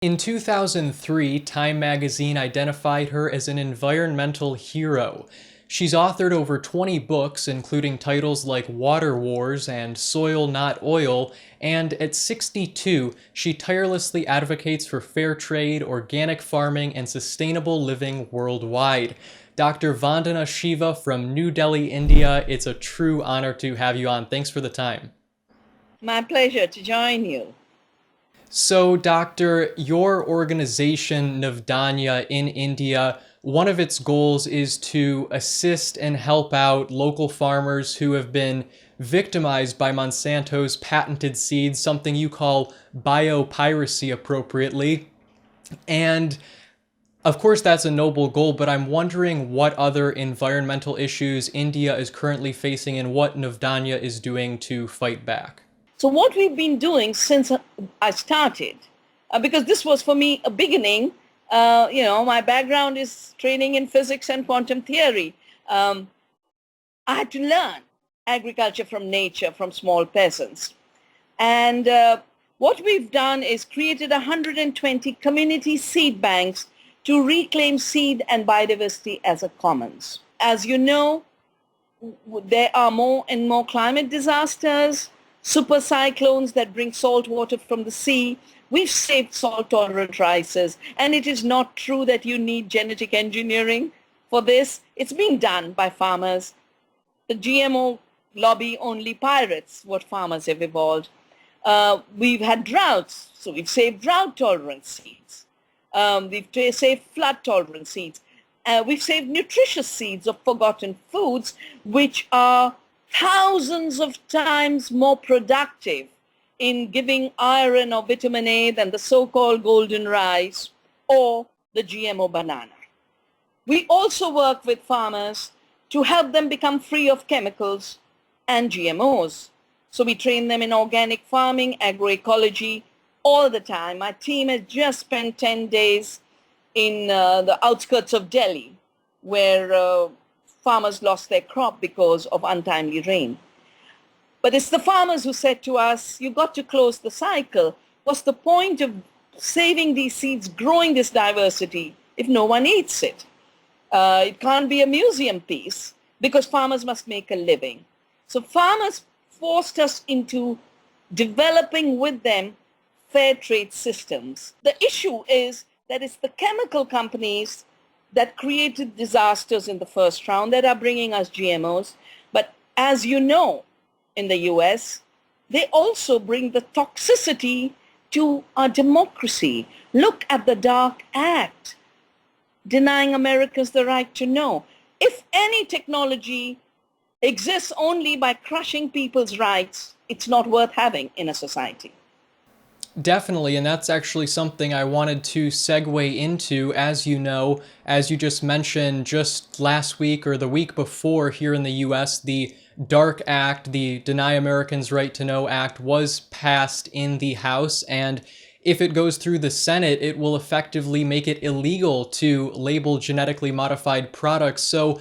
In 2003, Time magazine identified her as an environmental hero. She's authored over 20 books, including titles like Water Wars and Soil Not Oil, and at 62, she tirelessly advocates for fair trade, organic farming, and sustainable living worldwide. Dr. Vandana Shiva from New Delhi, India, it's a true honor to have you on. Thanks for the time. My pleasure to join you. So, Doctor, your organization, Navdanya, in India, one of its goals is to assist and help out local farmers who have been victimized by Monsanto's patented seeds, something you call biopiracy appropriately. And of course, that's a noble goal, but I'm wondering what other environmental issues India is currently facing and what Navdanya is doing to fight back. So what we've been doing since I started, because this was for me a beginning, my background is training in physics and quantum theory. I had to learn agriculture from nature, from small peasants. And what we've done is created 120 community seed banks to reclaim seed and biodiversity as a commons. As you know, there are more and more climate disasters, super cyclones that bring salt water from the sea. We've saved salt-tolerant rices, and it is not true that you need genetic engineering for this. It's being done by farmers. The GMO lobby only pirates what farmers have evolved. We've had droughts, so we've saved drought-tolerant seeds. We've saved flood-tolerant seeds. We've saved nutritious seeds of forgotten foods, which are thousands of times more productive in giving iron or vitamin A than the so-called golden rice or the GMO banana. We also work with farmers to help them become free of chemicals and GMOs. So we train them in organic farming, agroecology, all the time. My team has just spent 10 days in the outskirts of Delhi, where farmers lost their crop because of untimely rain. But it's the farmers who said to us, you've got to close the cycle. What's the point of saving these seeds, growing this diversity, if no one eats it? It can't be a museum piece because farmers must make a living. So farmers forced us into developing with them fair trade systems. The issue is that it's the chemical companies that created disasters in the first round that are bringing us GMOs. But as you know, in the US, they also bring the toxicity to our democracy. Look at the Dark Act, denying Americans the right to know. If any technology exists only by crushing people's rights, it's not worth having in a society. Definitely, and that's actually something I wanted to segue into. As you know, as you just mentioned, just last week or the week before here in the US, the DARK Act, the Deny Americans Right to Know Act, was passed in the House, and if it goes through the Senate, it will effectively make it illegal to label genetically modified products. So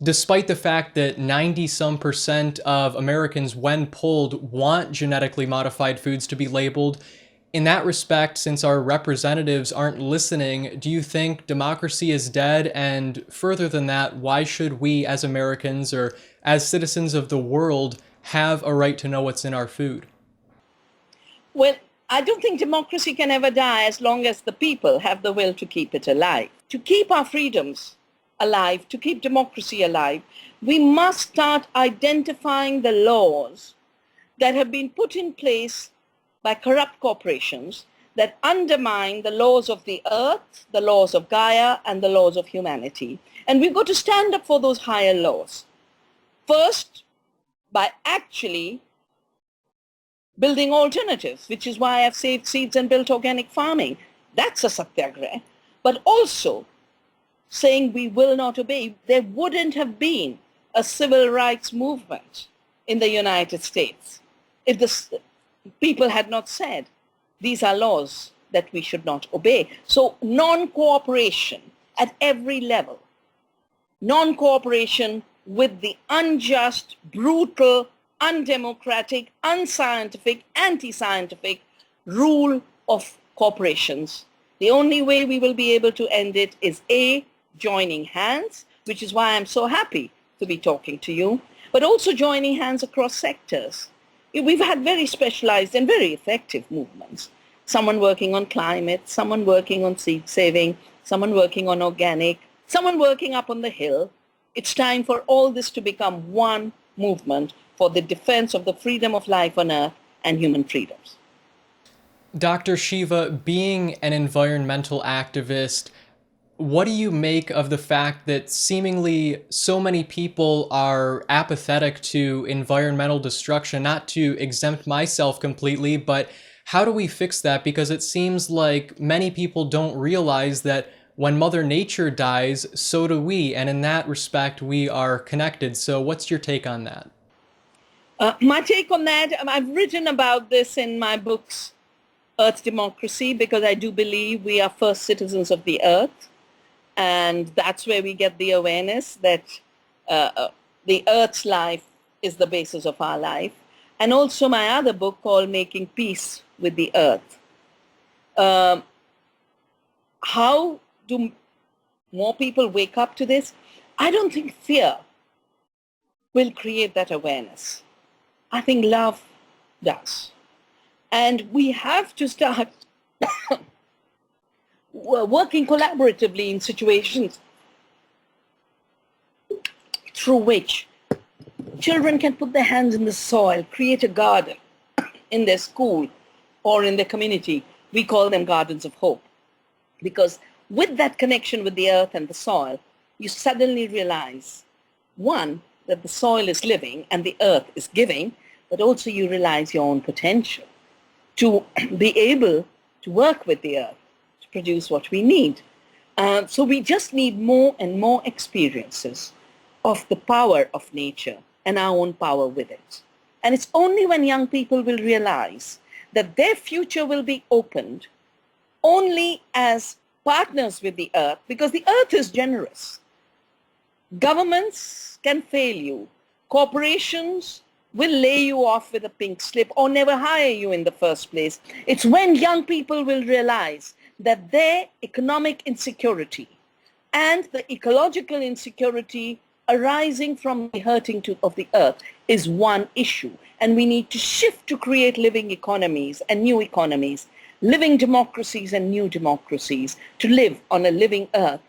despite the fact that 90-some% of Americans, when polled, want genetically modified foods to be labeled, in that respect, since our representatives aren't listening, do you think democracy is dead? And further than that, why should we as Americans or as citizens of the world have a right to know what's in our food? Well, I don't think democracy can ever die as long as the people have the will to keep it alive. To keep our freedoms alive, to keep democracy alive, we must start identifying the laws that have been put in place by corrupt corporations that undermine the laws of the earth, the laws of Gaia, and the laws of humanity. And we've got to stand up for those higher laws. First, by actually building alternatives, which is why I've saved seeds and built organic farming. That's a satyagraha. But also saying we will not obey. There wouldn't have been a civil rights movement in the United States if the people had not said, these are laws that we should not obey. So non-cooperation at every level, non-cooperation with the unjust, brutal, undemocratic, unscientific, anti-scientific rule of corporations The only way we will be able to end it is A, joining hands, which is why I'm so happy to be talking to you, but also joining hands across sectors. We've had very specialized and very effective movements. Someone working on climate, someone working on seed saving, someone working on organic, someone working up on the hill. It's time for all this to become one movement for the defense of the freedom of life on earth and human freedoms. Dr. Shiva, being an environmental activist, what do you make of the fact that seemingly so many people are apathetic to environmental destruction? Not to exempt myself completely, but how do we fix that? Because it seems like many people don't realize that when Mother Nature dies, so do we, and in that respect, we are connected. So what's your take on that? My take on that, I've written about this in my books, Earth Democracy, because I do believe we are first citizens of the earth. And that's where we get the awareness that the earth's life is the basis of our life. And also my other book called Making Peace with the Earth. How do more people wake up to this? I don't think fear will create that awareness. I think love does. And we have to start working collaboratively in situations through which children can put their hands in the soil, create a garden in their school or in their community. We call them gardens of hope. Because with that connection with the earth and the soil, you suddenly realize, one, that the soil is living and the earth is giving, but also you realize your own potential to be able to work with the earth to produce what we need. So we just need more and more experiences of the power of nature and our own power with it. And it's only when young people will realize that their future will be opened only as partners with the earth, because the earth is generous. Governments can fail you. Corporations will lay you off with a pink slip or never hire you in the first place. It's when young people will realize that their economic insecurity and the ecological insecurity arising from the hurting of the earth is one issue. And we need to shift to create living economies and new economies, living democracies and new democracies, to live on a living earth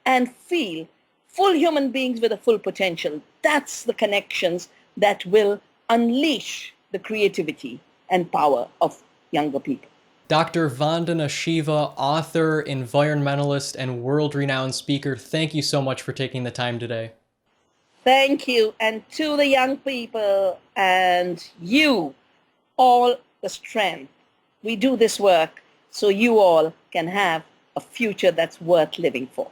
and feel full human beings with a full potential. That's the connections that will unleash the creativity and power of younger people. Dr. Vandana Shiva, author, environmentalist, and world-renowned speaker, thank you so much for taking the time today. Thank you. And to the young people and you, all the strength. We do this work so you all can have a future that's worth living for.